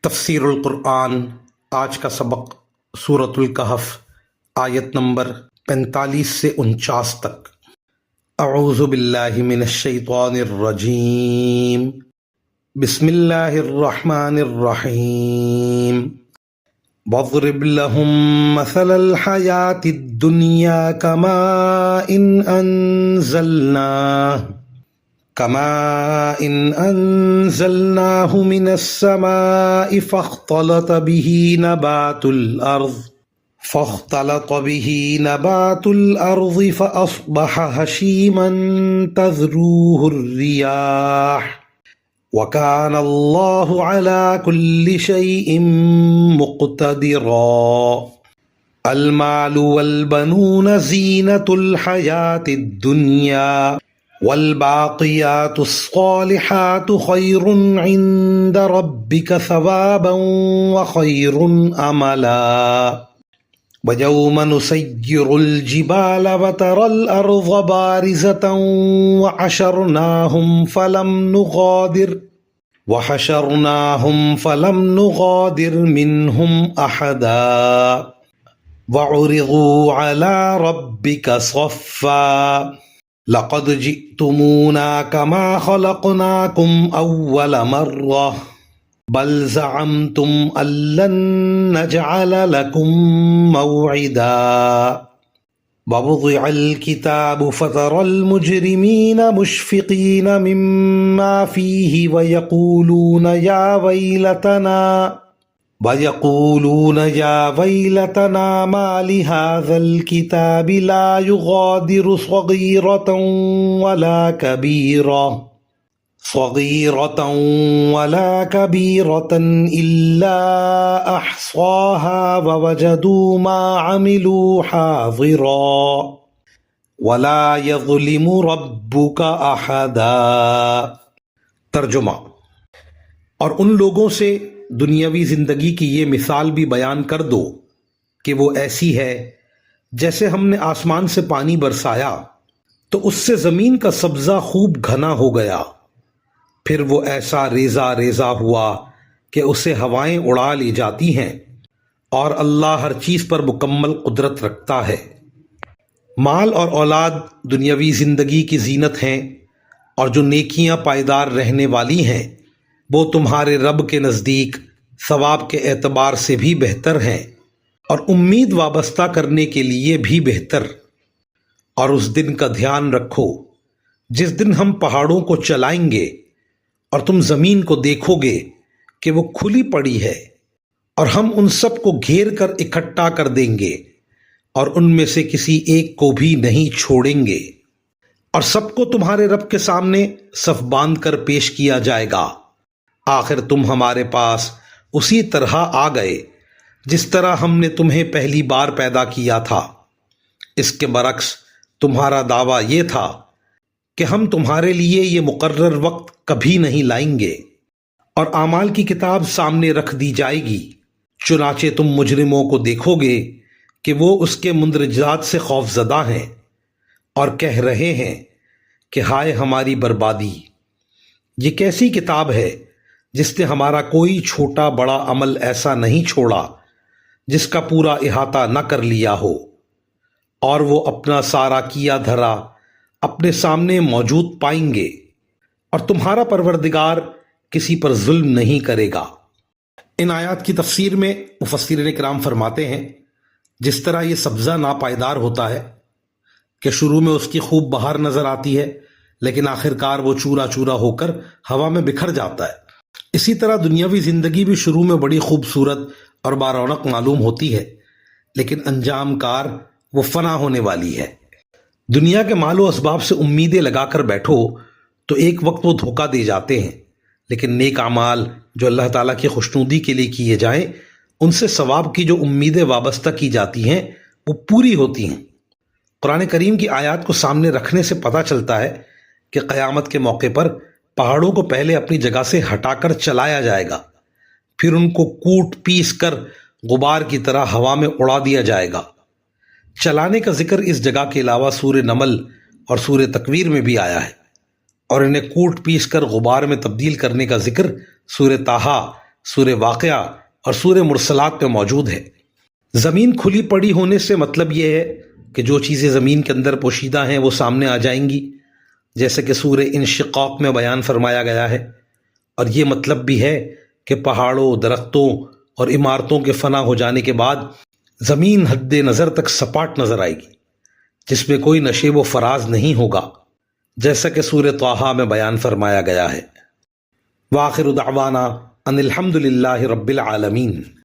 تفسیر القرآن آج کا سبق سورۃ الکہف آیت نمبر 45 سے 49 تک۔ اعوذ باللہ من الشیطان الرجیم، بسم اللہ الرحمن الرحیم۔ واضرب لهم مثل الحیاة الدنیا كماء أنزلناه من السماء فاختلط به نبات الأرض فأصبح هشيما تذروه الرياح وكان الله على كل شيء مقتدرا۔ المال والبنون زينة الحياة الدنيا والباقيات الصالحات خير عند ربك ثوابا وخير أملا۔ ويوم نسير الجبال وترى الأرض بارزة وحشرناهم فلم نغادر منهم أحدا وعرضوا على ربك صفا لقد جئتمونا كما خلقناكم أول مرة بل زعمتم أن لن نجعل لكم موعدا۔ ووضع الكتاب فترى المجرمين مشفقين مما فيه ويقولون يا ويلتنا ما لهذا الكتاب لا يغادر صغيرة ولا كبيرة إلا أحصاها ووجدوا ما عملوا حاضرا ولا يظلم ربك أحدا۔ ترجمہ۔ اور ان لوگوں سے دنیاوی زندگی کی یہ مثال بھی بیان کر دو کہ وہ ایسی ہے جیسے ہم نے آسمان سے پانی برسایا تو اس سے زمین کا سبزہ خوب گھنا ہو گیا، پھر وہ ایسا ریزہ ریزہ ہوا کہ اسے ہوائیں اڑا لی جاتی ہیں، اور اللہ ہر چیز پر مکمل قدرت رکھتا ہے۔ مال اور اولاد دنیاوی زندگی کی زینت ہیں، اور جو نیکیاں پائیدار رہنے والی ہیں وہ تمہارے رب کے نزدیک ثواب کے اعتبار سے بھی بہتر ہیں، اور امید وابستہ کرنے کے لیے بھی بہتر۔ اور اس دن کا دھیان رکھو جس دن ہم پہاڑوں کو چلائیں گے اور تم زمین کو دیکھو گے کہ وہ کھلی پڑی ہے، اور ہم ان سب کو گھیر کر اکٹھا کر دیں گے اور ان میں سے کسی ایک کو بھی نہیں چھوڑیں گے، اور سب کو تمہارے رب کے سامنے صف باندھ کر پیش کیا جائے گا۔ آخر تم ہمارے پاس اسی طرح آ گئے جس طرح ہم نے تمہیں پہلی بار پیدا کیا تھا۔ اس کے برعکس تمہارا دعویٰ یہ تھا کہ ہم تمہارے لیے یہ مقرر وقت کبھی نہیں لائیں گے، اور اعمال کی کتاب سامنے رکھ دی جائے گی، چنانچہ تم مجرموں کو دیکھو گے کہ وہ اس کے مندرجات سے خوف زدہ ہیں اور کہہ رہے ہیں کہ ہائے ہماری بربادی، یہ کیسی کتاب ہے جس نے ہمارا کوئی چھوٹا بڑا عمل ایسا نہیں چھوڑا جس کا پورا احاطہ نہ کر لیا ہو، اور وہ اپنا سارا کیا دھرا اپنے سامنے موجود پائیں گے، اور تمہارا پروردگار کسی پر ظلم نہیں کرے گا۔ ان آیات کی تفسیر میں مفسرین کرام فرماتے ہیں جس طرح یہ سبزہ ناپائیدار ہوتا ہے کہ شروع میں اس کی خوب بہار نظر آتی ہے لیکن آخرکار وہ چورا چورا ہو کر ہوا میں بکھر جاتا ہے، اسی طرح دنیاوی زندگی بھی شروع میں بڑی خوبصورت اور بارونق معلوم ہوتی ہے لیکن انجام کار وہ فنا ہونے والی ہے۔ دنیا کے مال و اسباب سے امیدیں لگا کر بیٹھو تو ایک وقت وہ دھوکہ دے جاتے ہیں، لیکن نیک اعمال جو اللہ تعالیٰ کی خوشنودی کے لیے کیے جائیں ان سے ثواب کی جو امیدیں وابستہ کی جاتی ہیں وہ پوری ہوتی ہیں۔ قرآن کریم کی آیات کو سامنے رکھنے سے پتہ چلتا ہے کہ قیامت کے موقع پر پہاڑوں کو پہلے اپنی جگہ سے ہٹا کر چلایا جائے گا، پھر ان کو کوٹ پیس کر غبار کی طرح ہوا میں اڑا دیا جائے گا۔ چلانے کا ذکر اس جگہ کے علاوہ سورہ نمل اور سورہ تکویر میں بھی آیا ہے، اور انہیں کوٹ پیس کر غبار میں تبدیل کرنے کا ذکر سورہ طٰہٰ، سورہ واقعہ اور سورہ مرسلات میں موجود ہے۔ زمین کھلی پڑی ہونے سے مطلب یہ ہے کہ جو چیزیں زمین کے اندر پوشیدہ ہیں وہ سامنے آ جائیں گی، جیسے کہ سورہ انشقاق میں بیان فرمایا گیا ہے، اور یہ مطلب بھی ہے کہ پہاڑوں، درختوں اور عمارتوں کے فنا ہو جانے کے بعد زمین حد نظر تک سپاٹ نظر آئے گی، جس میں کوئی نشیب و فراز نہیں ہوگا، جیسا کہ سورہ طٰہٰ میں بیان فرمایا گیا ہے۔ وآخر دعوانا ان الحمد للہ رب العالمین۔